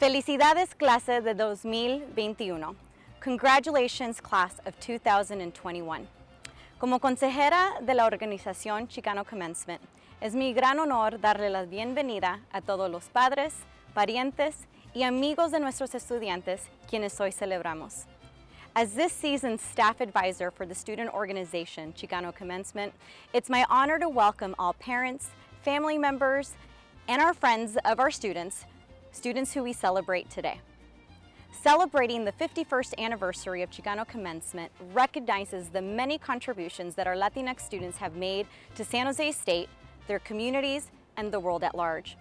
Felicidades, clase de 2021. Congratulations, class of 2021. Como consejera de la organización Chicano Commencement, es mi gran honor darle la bienvenida a todos los padres, parientes y amigos de nuestros estudiantes quienes hoy celebramos. As this season's staff advisor for the student organization Chicano Commencement, it's my honor to welcome all parents, family members, and our friends of our students who we celebrate today. Celebrating the 51st anniversary of Chicano Commencement recognizes the many contributions that our Latinx students have made to San Jose State, their communities, and the world at large.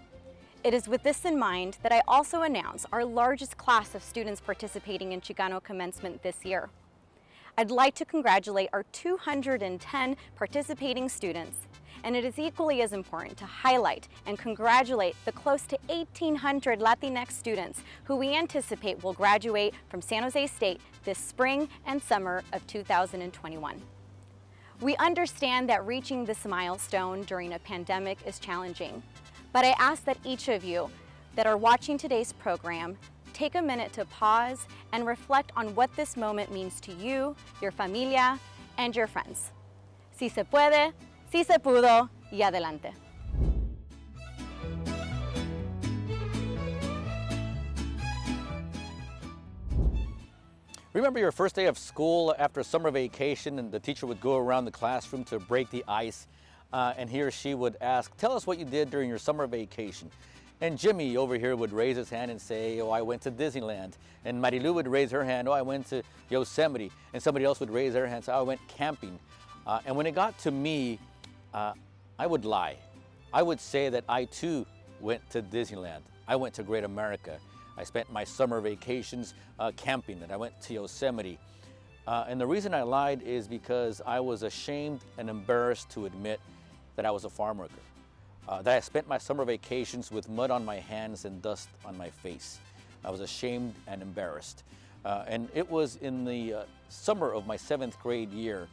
It is with this in mind that I also announce our largest class of students participating in Chicano Commencement this year. I'd like to congratulate our 210 participating students, and it is equally as important to highlight and congratulate the close to 1,800 Latinx students who we anticipate will graduate from San Jose State this spring and summer of 2021. We understand that reaching this milestone during a pandemic is challenging, but I ask that each of you that are watching today's program take a minute to pause and reflect on what this moment means to you, your familia, and your friends. Si se puede, si se pudo, y adelante. Remember your first day of school after summer vacation, and the teacher would go around the classroom to break the ice, and he or she would ask, tell us what you did during your summer vacation. And Jimmy over here would raise his hand and say, oh, I went to Disneyland. And Marilu would raise her hand, oh, I went to Yosemite. And somebody else would raise their hand and say, oh, I went camping. And when it got to me, I would lie. I would say that I too went to Disneyland. I went to Great America. I spent my summer vacations camping, and I went to Yosemite. And the reason I lied is because I was ashamed and embarrassed to admit that I was a farm worker, that I spent my summer vacations with mud on my hands and dust on my face. I was ashamed and embarrassed. And it was in the summer of my 7th grade year.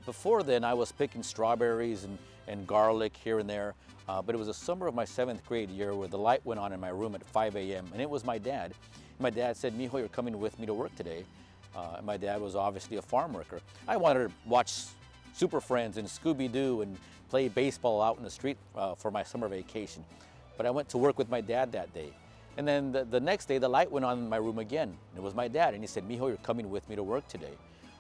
Before then, I was picking strawberries and garlic here and there, but it was the summer of my 7th grade year where the light went on in my room at 5 a.m., and it was my dad. My dad said, Mijo, you're coming with me to work today. And my dad was obviously a farm worker. I wanted to watch Super Friends and Scooby-Doo and play baseball out in the street for my summer vacation. But I went to work with my dad that day. And then the next day, the light went on in my room again. It was my dad, and he said, Mijo, you're coming with me to work today.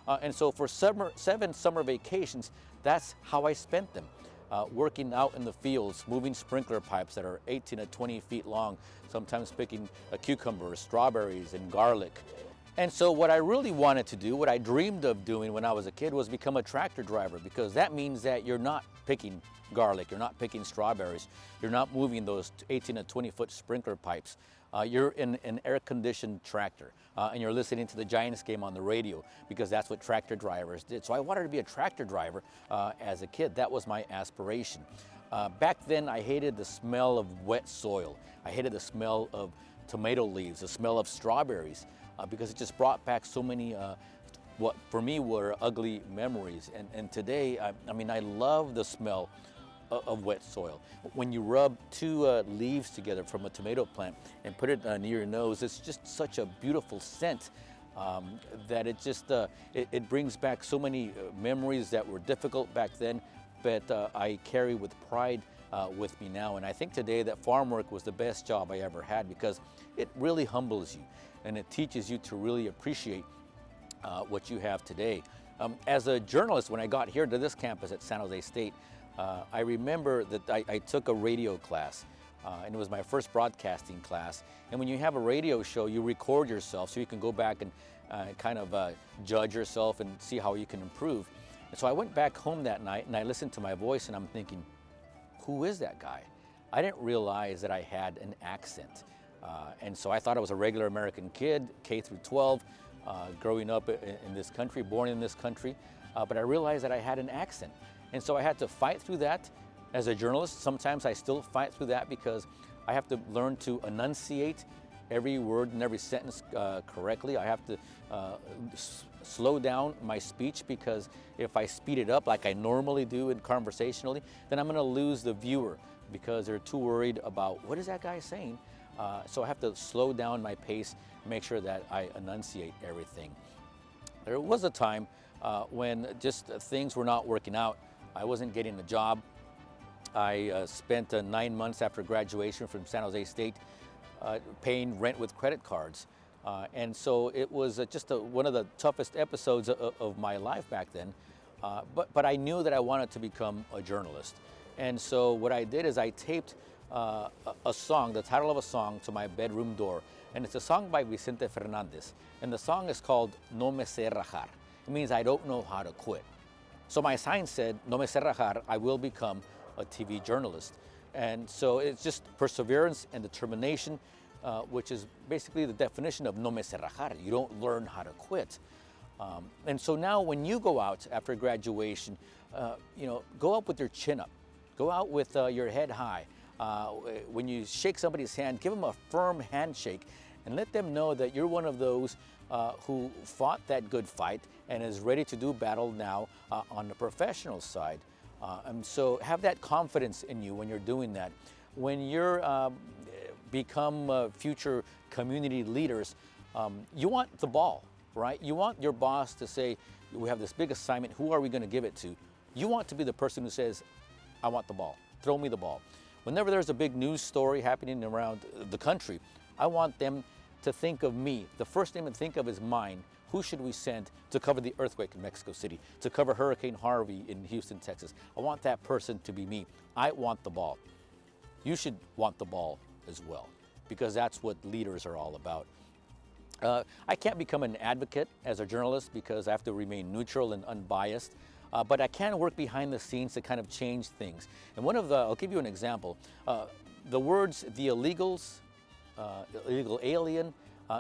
And so for 7 summer vacations, that's how I spent them. Working out in the fields, moving sprinkler pipes that are 18 to 20 feet long, sometimes picking cucumbers, strawberries, and garlic. And so what I really wanted to do, what I dreamed of doing when I was a kid, was become a tractor driver, because that means that you're not picking garlic, you're not picking strawberries, you're not moving those 18 to 20 foot sprinkler pipes. You're in an air-conditioned tractor, and you're listening to the Giants game on the radio, because that's what tractor drivers did. So I wanted to be a tractor driver as a kid. That was my aspiration. Back then, I hated the smell of wet soil. I hated the smell of tomato leaves, the smell of strawberries, because it just brought back so many what for me were ugly memories. And today, I mean, I love the smell of wet soil. When you rub 2 leaves together from a tomato plant and put it near your nose, it's just such a beautiful scent that it just it brings back so many memories that were difficult back then, but I carry with pride with me now. And I think today that farm work was the best job I ever had, because it really humbles you and it teaches you to really appreciate what you have today. As a journalist, when I got here to this campus at San Jose State, I remember that I took a radio class, and it was my first broadcasting class. And when you have a radio show, you record yourself so you can go back and kind of judge yourself and see how you can improve. And so I went back home that night and I listened to my voice, and I'm thinking, who is that guy? I didn't realize that I had an accent. And so I thought I was a regular American kid, K through 12, growing up in this country, born in this country. But I realized that I had an accent. And so I had to fight through that as a journalist. Sometimes I still fight through that, because I have to learn to enunciate every word and every sentence correctly. I have to slow down my speech, because if I speed it up like I normally do in conversationally, then I'm going to lose the viewer, because they're too worried about what is that guy saying. So I have to slow down my pace, make sure that I enunciate everything. There was a time when just things were not working out. I wasn't getting a job. I spent 9 months after graduation from San Jose State paying rent with credit cards. And so it was just one of the toughest episodes of my life back then. But I knew that I wanted to become a journalist. And so what I did is I taped a song, the title of a song, to my bedroom door. And it's a song by Vicente Fernandez. And the song is called No Me Sé Rajar. It means I don't know how to quit. So my sign said, No Me Sé Rajar, I will become a TV journalist. And so it's just perseverance and determination, which is basically the definition of No Me Sé Rajar. You don't learn how to quit. And so now when you go out after graduation, go out with your chin up. Go out with your head high. When you shake somebody's hand, give them a firm handshake and let them know that you're one of those who fought that good fight and is ready to do battle now on the professional side. And so have that confidence in you when you're doing that. When you're become future community leaders, you want the ball, right? You want your boss to say, we have this big assignment, who are we going to give it to? You want to be the person who says, I want the ball, throw me the ball. Whenever there's a big news story happening around the country, I want them to think of me. The first name to think of is mine. Who should we send to cover the earthquake in Mexico City, to cover Hurricane Harvey in Houston, Texas? I want that person to be me. I want the ball. You should want the ball as well, because that's what leaders are all about. I can't become an advocate as a journalist because I have to remain neutral and unbiased. But I can work behind the scenes to kind of change things. And I'll give you an example. The words the illegals, illegal alien,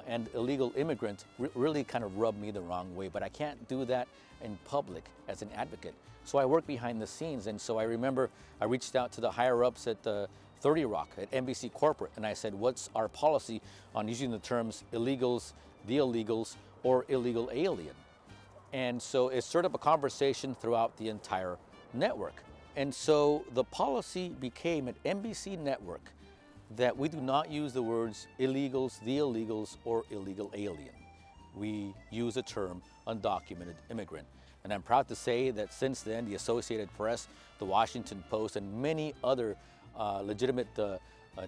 and illegal immigrant really kind of rub me the wrong way, but I can't do that in public as an advocate. So I work behind the scenes. And so I remember I reached out to the higher ups at 30 Rock, at NBC Corporate, and I said, what's our policy on using the terms illegals, the illegals, or illegal alien? And so it stirred up a conversation throughout the entire network. And so the policy became at NBC Network that we do not use the words illegals, the illegals, or illegal alien. We use the term undocumented immigrant. And I'm proud to say that since then, the Associated Press, the Washington Post, and many other legitimate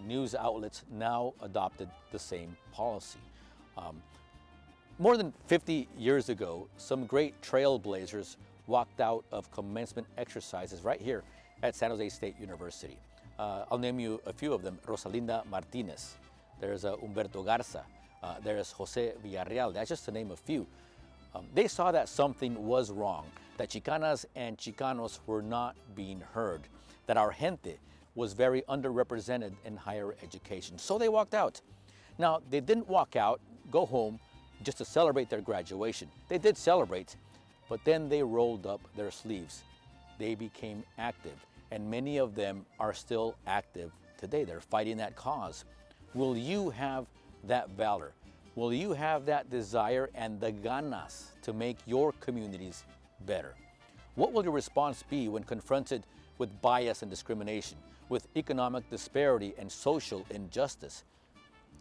news outlets now adopted the same policy. More than 50 years ago, some great trailblazers walked out of commencement exercises right here at San Jose State University. I'll name you a few of them. Rosalinda Martinez, there's Humberto Garza, there's Jose Villarreal, that's just to name a few. They saw that something was wrong, that Chicanas and Chicanos were not being heard, that our gente was very underrepresented in higher education. So they walked out. Now, they didn't walk out, go home, just to celebrate their graduation. They did celebrate, but then they rolled up their sleeves. They became active, and many of them are still active today. They're fighting that cause. Will you have that valor? Will you have that desire and the ganas to make your communities better? What will your response be when confronted with bias and discrimination, with economic disparity and social injustice?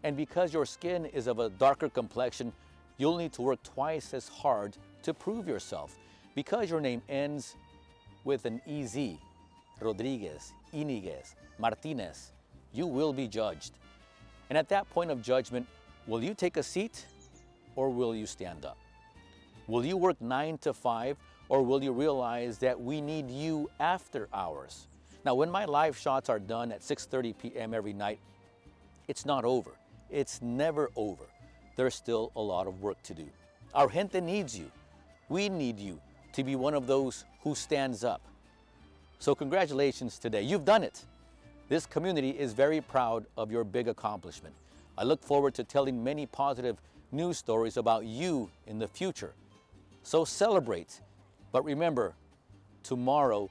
And because your skin is of a darker complexion, you'll need to work twice as hard to prove yourself. Because your name ends with an EZ, Rodriguez, Iniguez, Martinez, you will be judged. And at that point of judgment, will you take a seat or will you stand up? Will you work 9 to 5 or will you realize that we need you after hours? Now, when my live shots are done at 6:30 p.m. every night, it's not over. It's never over. There's still a lot of work to do. Our gente needs you. We need you to be one of those who stands up. So congratulations today. You've done it. This community is very proud of your big accomplishment. I look forward to telling many positive news stories about you in the future. So celebrate. But remember, tomorrow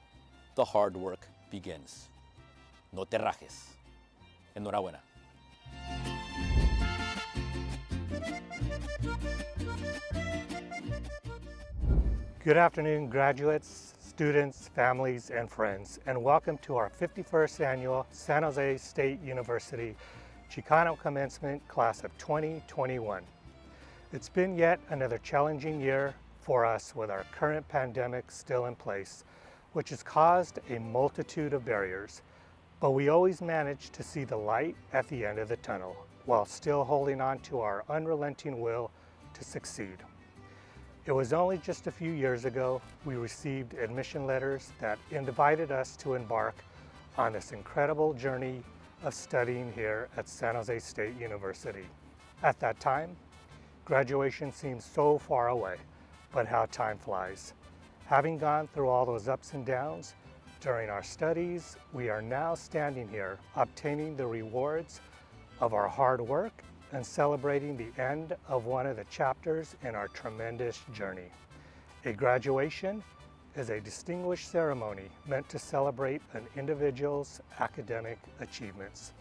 the hard work begins. No te rajes. Enhorabuena. Good afternoon, graduates, students, families, and friends, and welcome to our 51st annual San Jose State University Chicano Commencement Class of 2021. It's been yet another challenging year for us with our current pandemic still in place, which has caused a multitude of barriers, but we always manage to see the light at the end of the tunnel while still holding on to our unrelenting will to succeed. It was only just a few years ago we received admission letters that invited us to embark on this incredible journey of studying here at San Jose State University. At that time, graduation seemed so far away, but how time flies. Having gone through all those ups and downs during our studies, we are now standing here obtaining the rewards of our hard work and celebrating the end of one of the chapters in our tremendous journey. A graduation is a distinguished ceremony meant to celebrate an individual's academic achievements.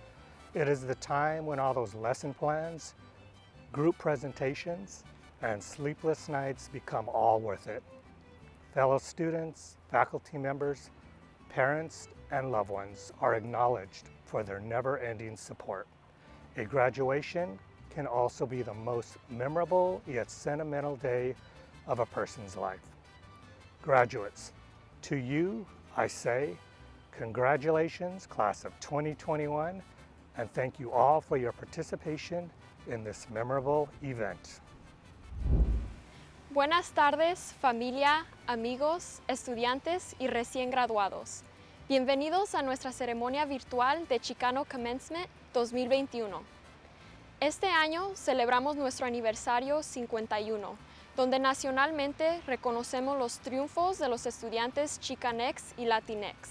It is the time when all those lesson plans, group presentations, and sleepless nights become all worth it. Fellow students, faculty members, parents, and loved ones are acknowledged for their never-ending support. A graduation can also be the most memorable yet sentimental day of a person's life. Graduates, to you I say, congratulations, class of 2021, and thank you all for your participation in this memorable event. Buenas tardes, familia, amigos, estudiantes y recién graduados. Bienvenidos a nuestra ceremonia virtual de Chicano Commencement 2021. Este año celebramos nuestro aniversario 51, donde nacionalmente reconocemos los triunfos de los estudiantes Chicanex y Latinex.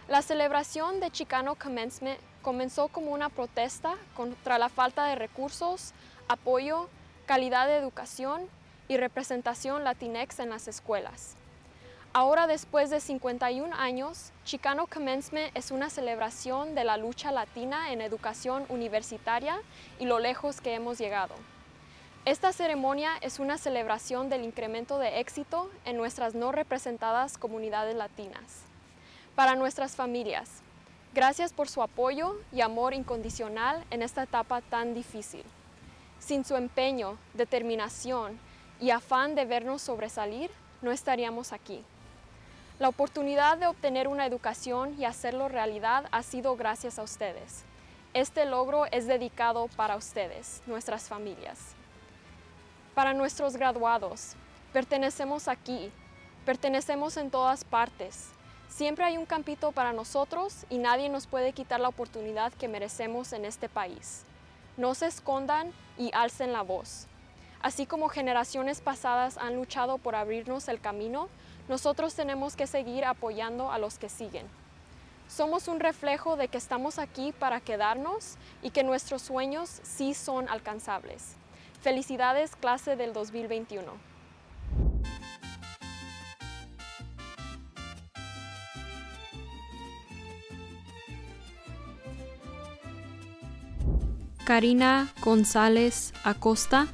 La celebración de Chicano Commencement comenzó como una protesta contra la falta de recursos, apoyo, calidad de educación y representación Latinex en las escuelas. Ahora, después de 51 años, Chicano Commencement es una celebración de la lucha latina en educación universitaria y lo lejos que hemos llegado. Esta ceremonia es una celebración del incremento de éxito en nuestras no representadas comunidades latinas. Para nuestras familias, gracias por su apoyo y amor incondicional en esta etapa tan difícil. Sin su empeño, determinación y afán de vernos sobresalir, no estaríamos aquí. La oportunidad de obtener una educación y hacerlo realidad ha sido gracias a ustedes. Este logro es dedicado para ustedes, nuestras familias. Para nuestros graduados, pertenecemos aquí, pertenecemos en todas partes. Siempre hay un campito para nosotros y nadie nos puede quitar la oportunidad que merecemos en este país. No se escondan y alcen la voz. Así como generaciones pasadas han luchado por abrirnos el camino, nosotros tenemos que seguir apoyando a los que siguen. Somos un reflejo de que estamos aquí para quedarnos y que nuestros sueños sí son alcanzables. Felicidades, clase del 2021. Karina González Acosta.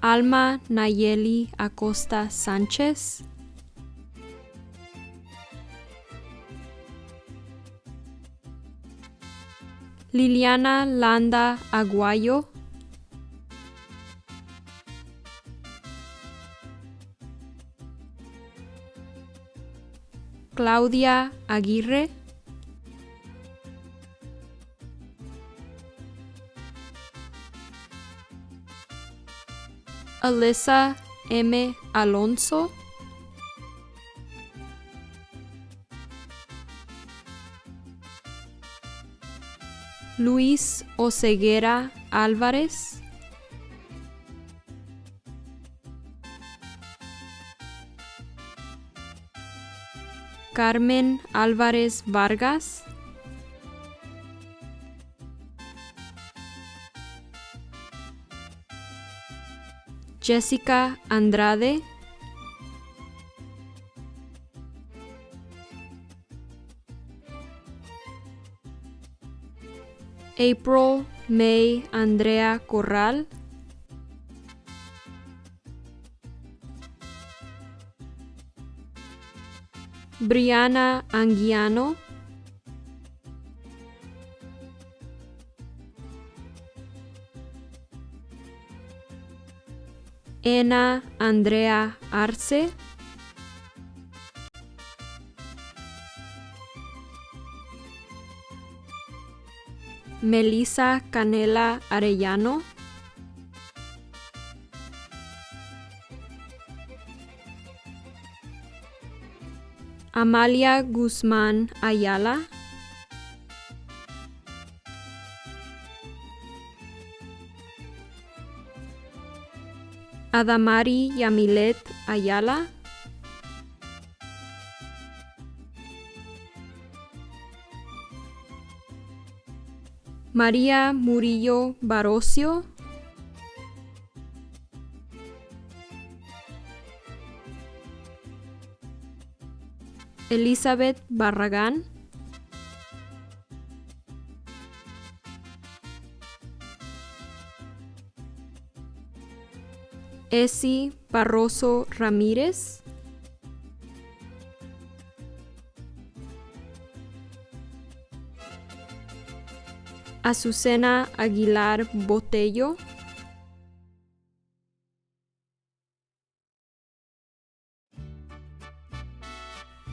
Alma Nayeli Acosta Sánchez. Liliana Landa Aguayo. Claudia Aguirre. Alyssa M. Alonso. Luis Oseguera Álvarez. Carmen Álvarez Vargas. Jessica Andrade. April May Andrea Corral. Brianna Anguiano, Ana Andrea Arce, Melissa Canela Arellano, Amalia Guzmán Ayala, Adamari Yamilet Ayala, María Murillo Barocio, Elizabeth Barragán, Esi Barroso Ramírez, Azucena Aguilar Botello,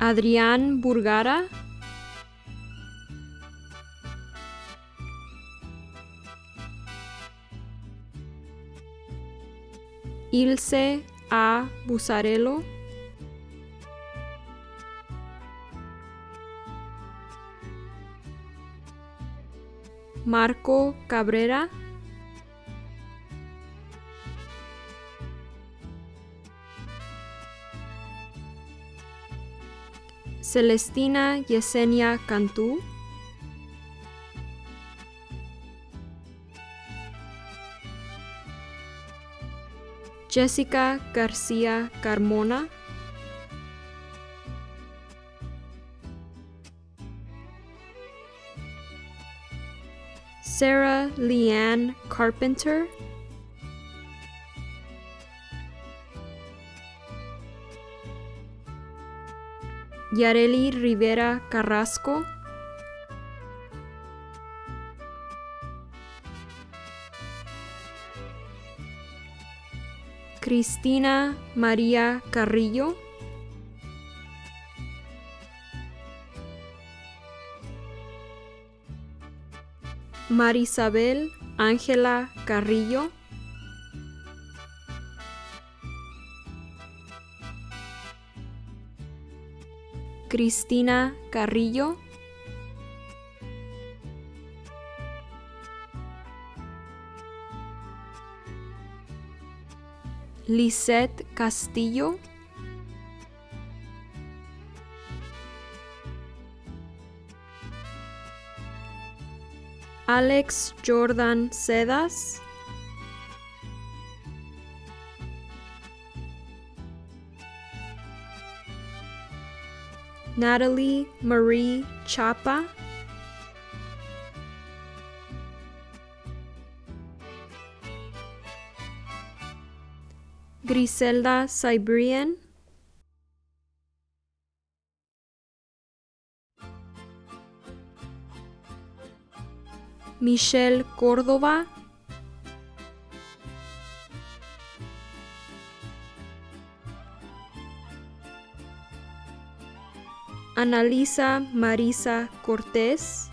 Adrián Burgara, Ilse A. Busarelo, Marco Cabrera, Celestina Yesenia Cantú, Jessica García Carmona, Sarah Leanne Carpenter, Yareli Rivera Carrasco, Cristina María Carrillo, Marisabel Ángela Carrillo, Cristina Carrillo, Lisette Castillo, Alex Jordan Sedas, Natalie Marie Chapa, Griselda Cybrian, Michelle Córdoba, Analisa Marisa Cortés,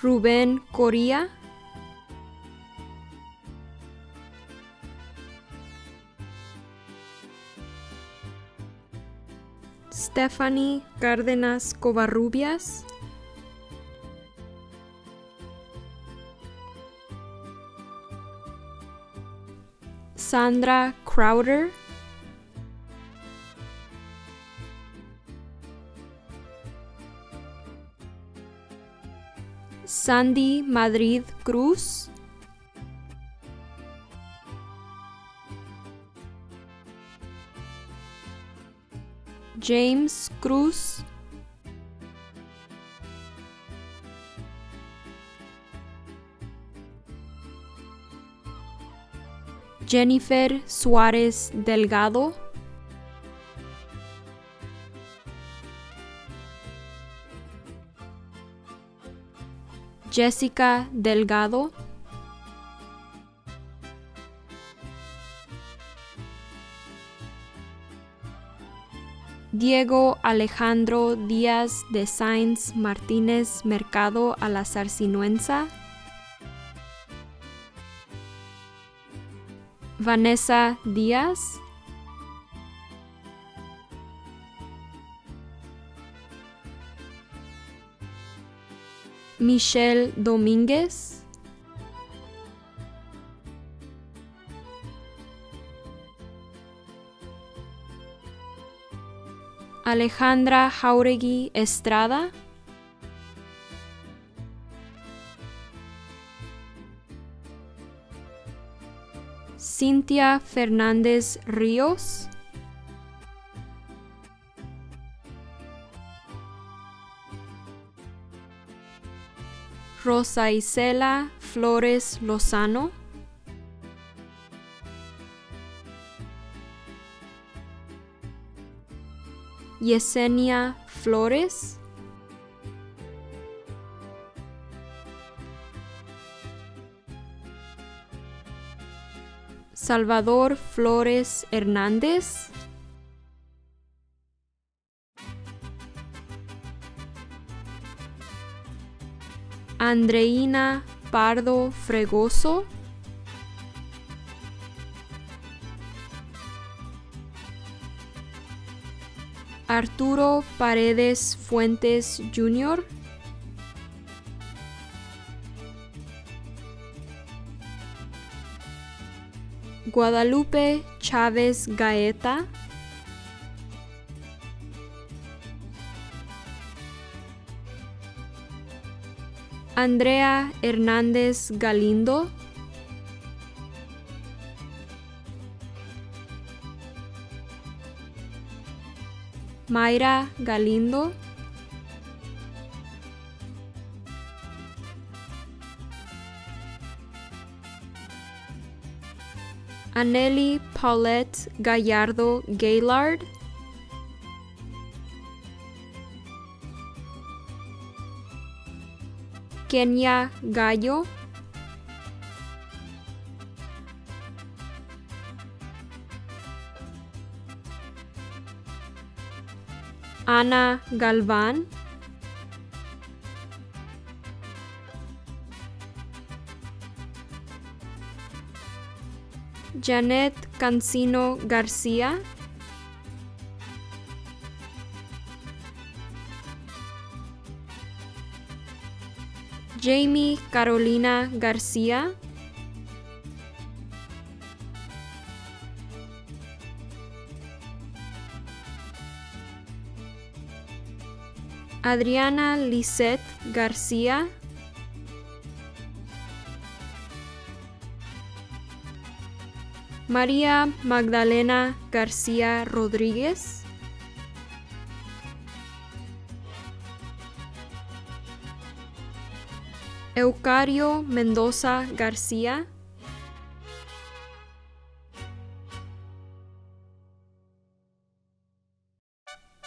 Rubén Coria, Stephanie Cárdenas Covarrubias, Sandra Crowder, Sandy Madrid Cruz, James Cruz, Jennifer Suárez Delgado, Jessica Delgado, Diego Alejandro Díaz de Sáenz Martínez Mercado a la Sarcinuenza, Vanessa Díaz, Michelle Domínguez, Alejandra Jauregui Estrada, Cintia Fernández Ríos, Rosa Isela Flores Lozano, Yesenia Flores, Salvador Flores Hernández, Andreina Pardo Fregoso, Arturo Paredes Fuentes Jr., Guadalupe Chávez Gaeta, Andrea Hernández Galindo, Mayra Galindo, Anneli Paulette Gallardo Gaylard, Kenia Gallo, Ana Galván, Janet Cancino García, Jamie Carolina García, Adriana Lisette García, María Magdalena García Rodríguez, Eucario Mendoza García,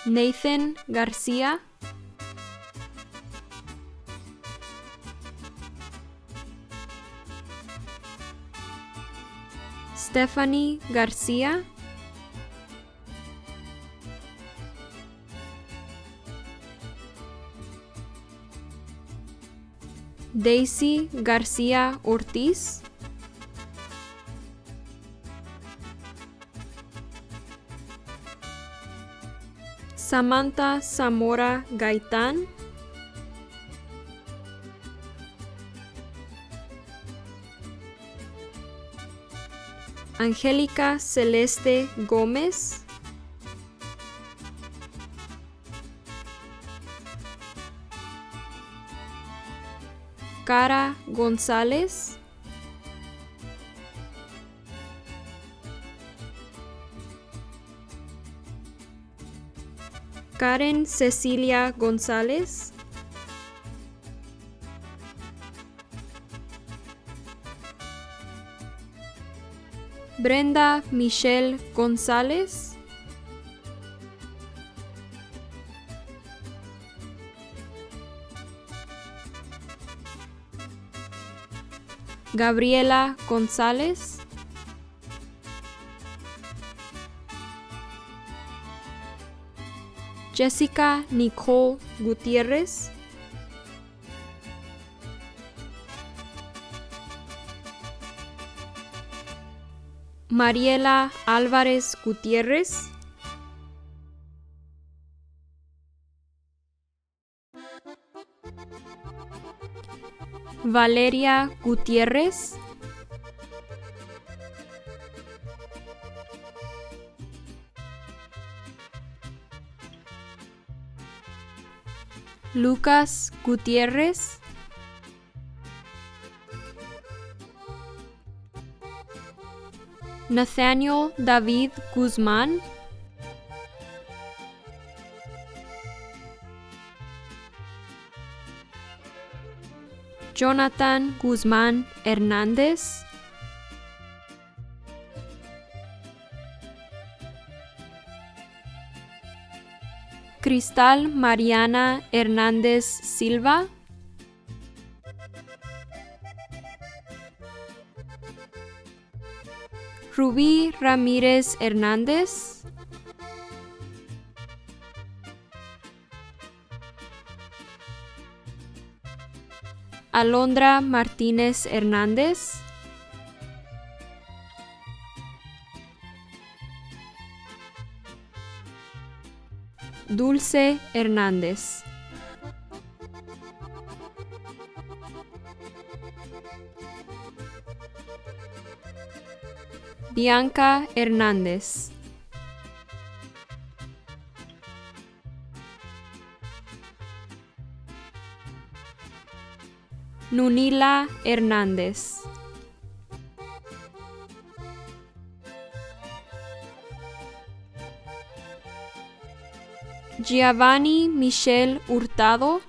Nathan García, Stephanie García, Daisy García Ortiz, Samantha Zamora Gaitán, Angélica Celeste Gómez, Cara González, Karen Cecilia González, Brenda Michelle González, Gabriela González, Jessica Nicole Gutiérrez, Mariela Álvarez Gutiérrez, Valeria Gutiérrez, Lucas Gutiérrez, Nathaniel David Guzmán, Jonathan Guzmán Hernández, Cristal Mariana Hernández Silva, Rubí Ramírez Hernández, Alondra Martínez Hernández, Dulce Hernández. Bianca Hernández. Nunila Hernández. Giovanni Michel Hurtado.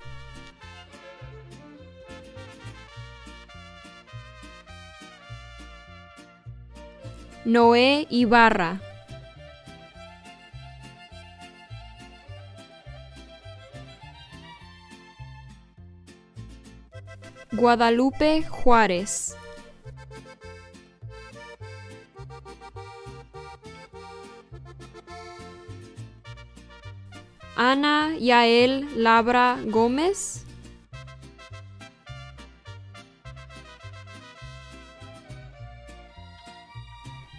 Noé Ibarra. Guadalupe Juárez. Ana Yael Labra Gómez.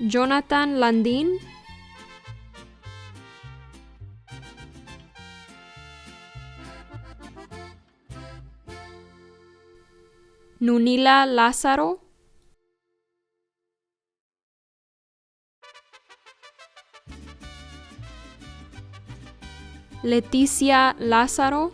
Jonathan Landín. Nunila Lázaro. Leticia Lázaro.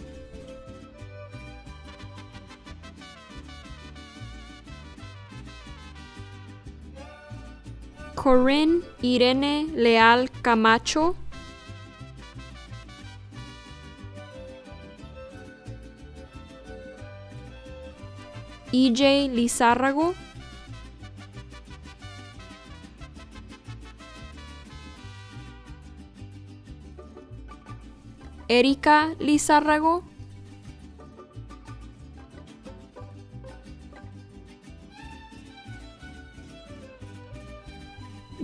Corinne Irene Leal Camacho. EJ Lizárrago. Erika Lizárrago.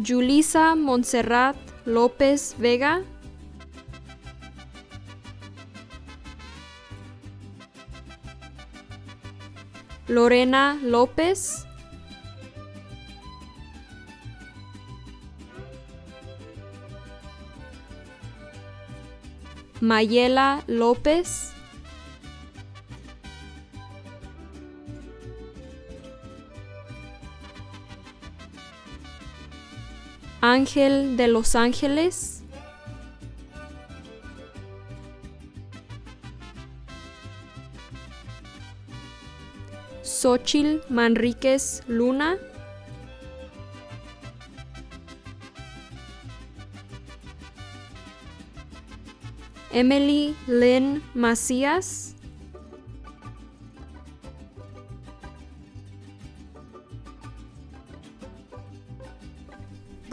Julisa Montserrat López Vega. Lorena López. Mayela López. Ángel de Los Ángeles. Xochitl Manríquez Luna. Emily Lynn Macías.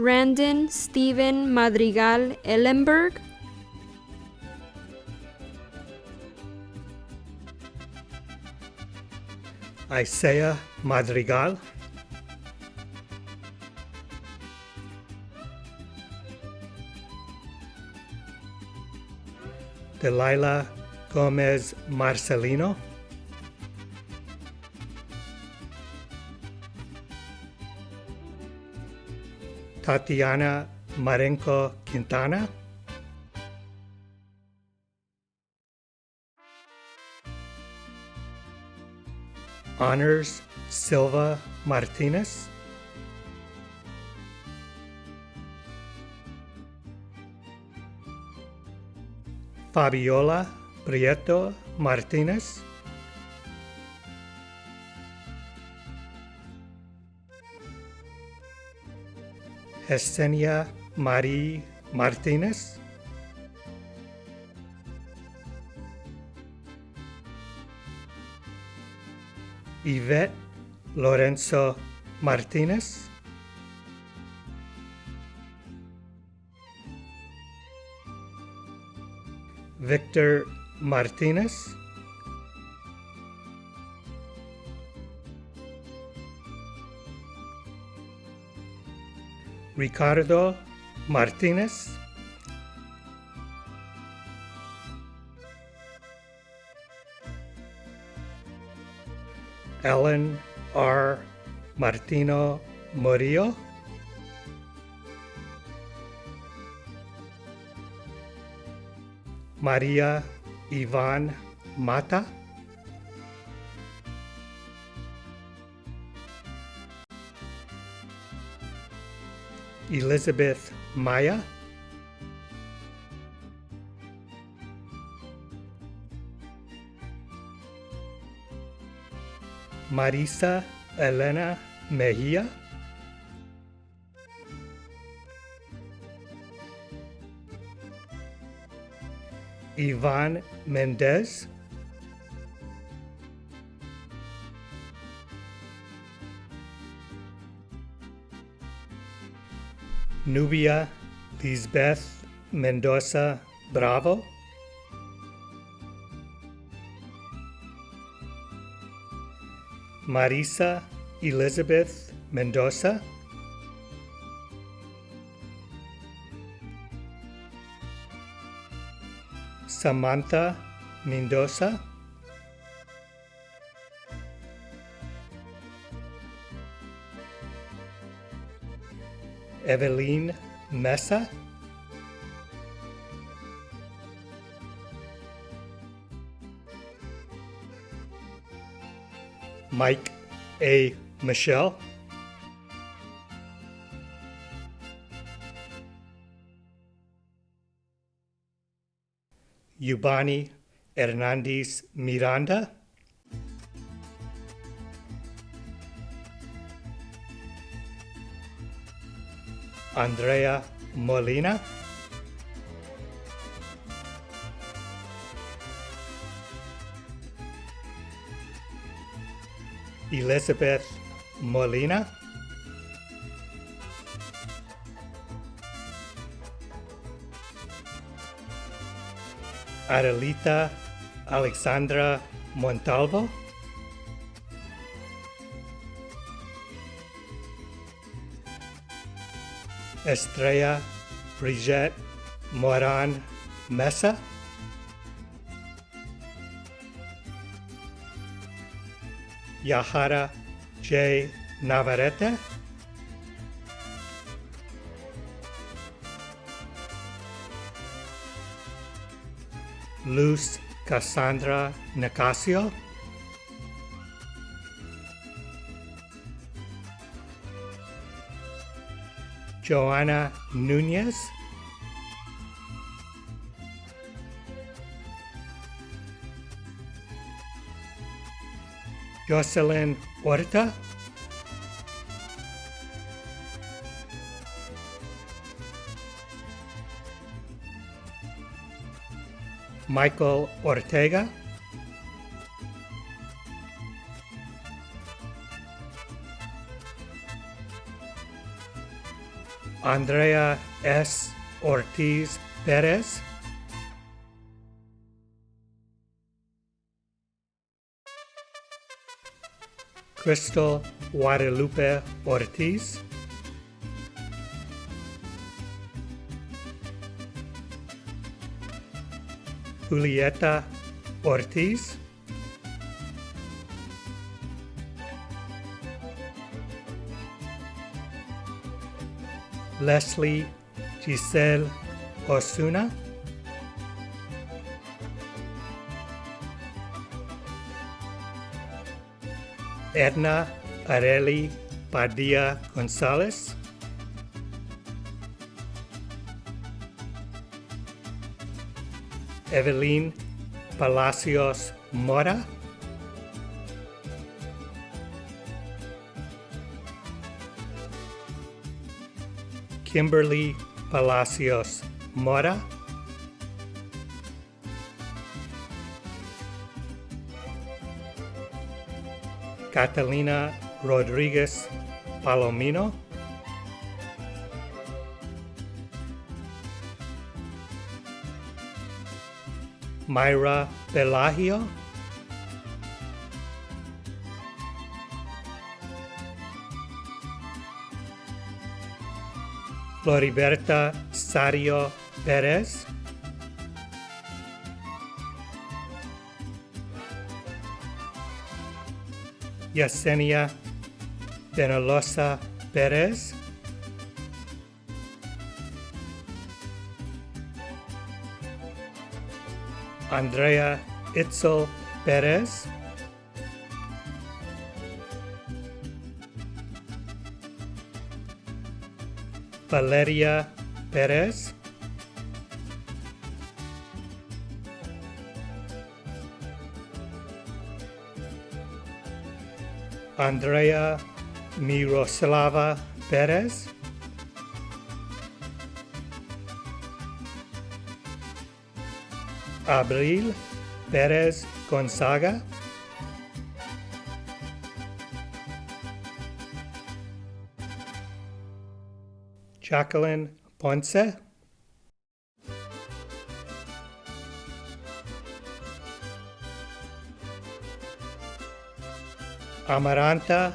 Brandon Steven Madrigal Ellenberg, Isaiah Madrigal, Delilah Gomez Marcelino, Tatiana Marenco Quintana, Honors Silva Martinez, Fabiola Prieto Martinez, Yesenia Marie Martinez, Yvette Lorenzo Martinez, Victor Martinez, Ricardo Martinez, Ellen R. Martino Murillo, Maria Ivan Mata, Elizabeth Maya, Marisa Elena Mejia, Ivan Mendez, Nubia Lisbeth Mendoza Bravo, Marisa Elizabeth Mendoza, Samantha Mendoza, Evelyn Mesa, Mike A. Michelle, Yubani Hernandez Miranda, Andrea Molina, Elizabeth Molina, Adelita Alexandra Montalvo, Estrella Brigitte Moran Mesa, Yahara J. Navarrete, Luz Cassandra Nicasio, Joanna Nunez, Jocelyn Horta, Michael Ortega, Andrea S. Ortiz Perez, Crystal Guadalupe Ortiz, Julieta Ortiz, Leslie Giselle Osuna, Edna Areli Padilla Gonzalez, Evelyn Palacios Mora, Kimberly Palacios Mora, Catalina Rodriguez Palomino, Myra Pelagio, Floriberta Sario Perez, Yesenia Benalosa Perez, Andrea Itzel Perez, Valeria Perez, Andrea Miroslava Perez, Abril Perez Gonzaga, Jacqueline Ponce, Amaranta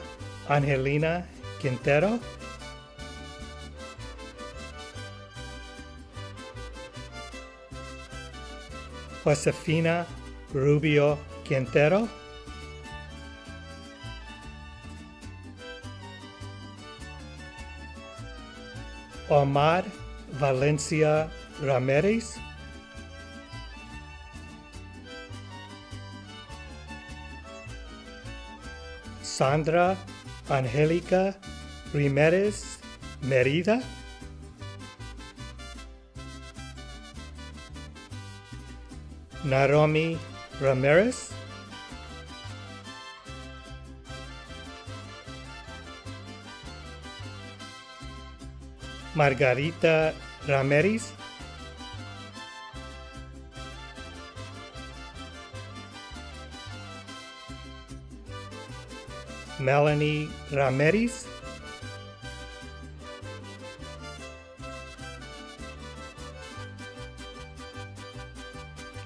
Angelina Quintero, Josefina Rubio Quintero, Omar Valencia Ramirez, Sandra Angelica Ramirez Merida, Naomi Ramirez, Margarita Ramirez, Melanie Ramirez,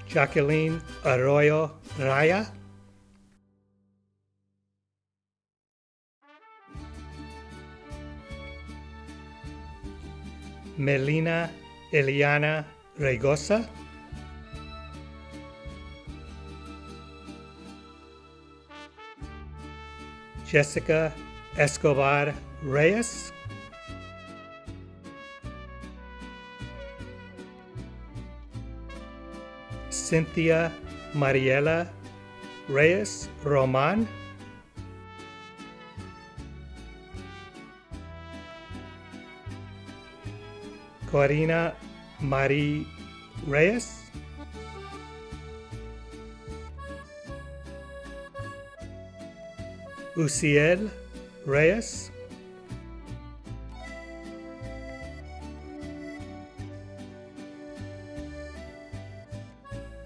Jacqueline Arroyo Raya, Melina Eliana Regosa, Jessica Escobar Reyes, Cynthia Mariela Reyes Roman, Corina Marie Reyes, Uciel Reyes,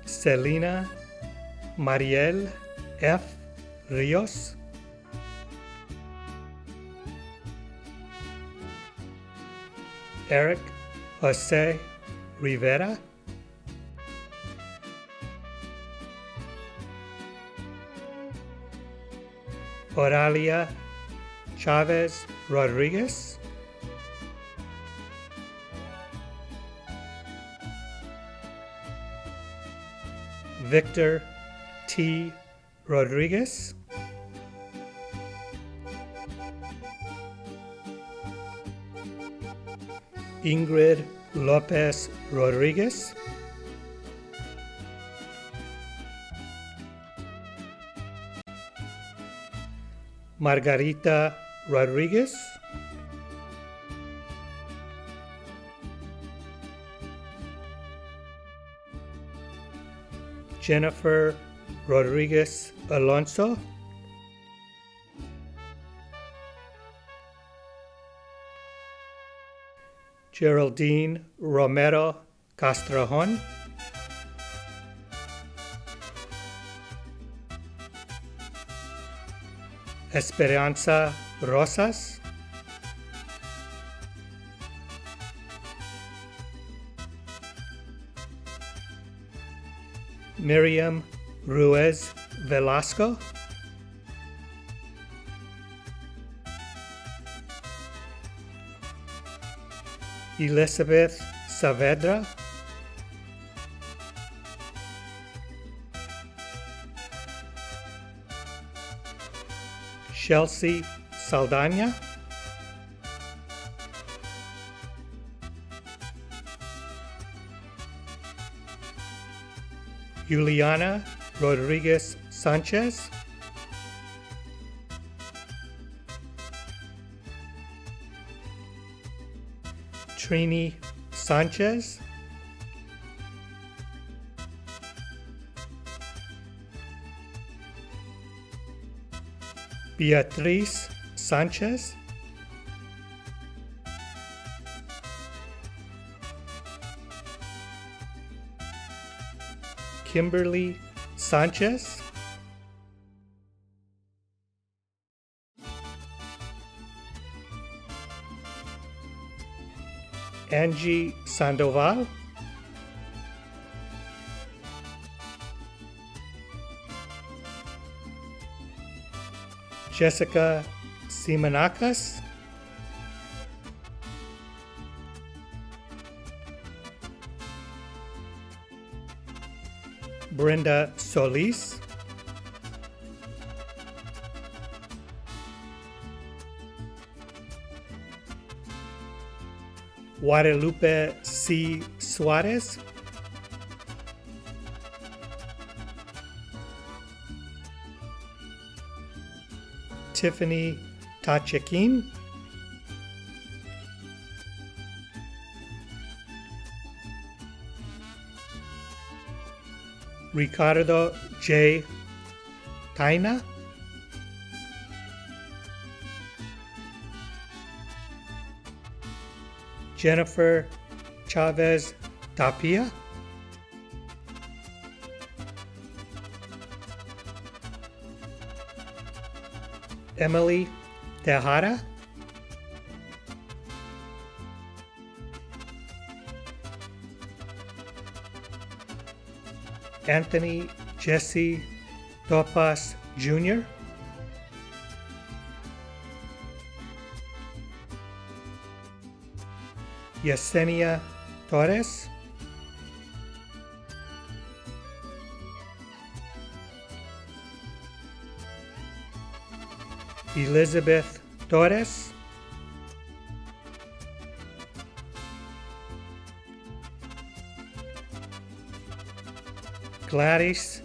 Selena Mariel F. Rios, Eric Jose Rivera, Oralia Chavez Rodriguez, Victor T. Rodriguez, Ingrid Lopez Rodriguez, Margarita Rodriguez, Jennifer Rodriguez Alonso, Geraldine Romero Castrejón, Esperanza Rosas, Miriam Ruiz Velasco, Elizabeth Saavedra, Chelsea Saldana, Juliana Rodriguez Sanchez, Trini Sanchez, Beatriz Sanchez, Kimberly Sanchez, Angie Sandoval, Jessica Simonakis, Brenda Solis, Guadalupe C. Suarez, Tiffany Tachekin, Ricardo J. Taina, Jennifer Chavez Tapia, Emily Tejada, Anthony Jesse Topas Jr., Yesenia Torres, Elizabeth Torres, Gladys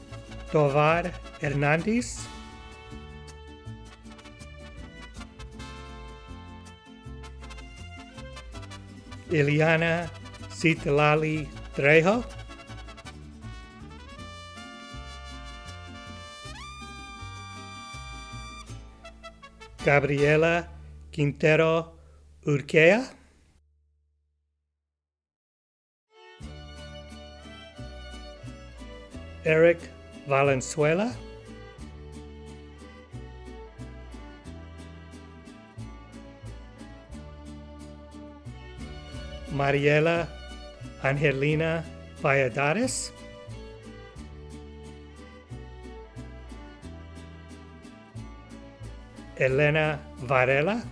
Tovar Hernandez, Ileana Citlali Trejo, Gabriela Quintero Urquea, Eric Valenzuela, Mariela Angelina Valladares, Elena Varela,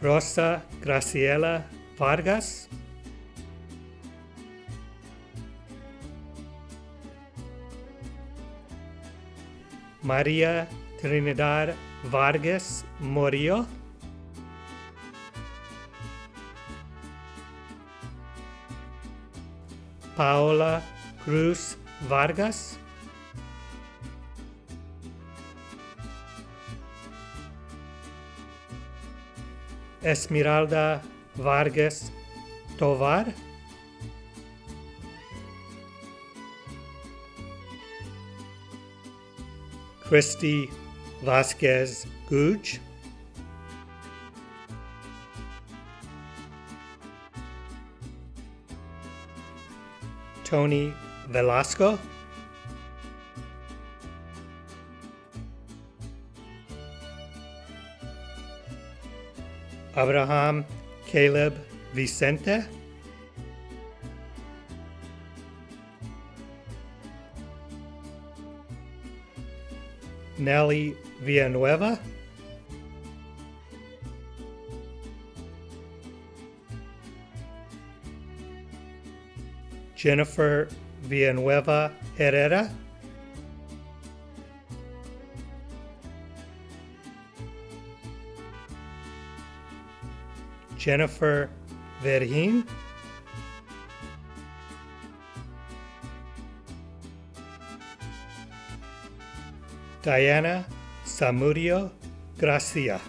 Rosa Graciela Vargas, Maria Trinidad Vargas Morillo, Paola Cruz Vargas, Esmeralda Vargas Tovar, Christy Vasquez Guj, Tony Velasco, Abraham Caleb Vicente, Nelly Villanueva, Jennifer Villanueva Herrera, Jennifer Verhin, Diana Samudio Gracia.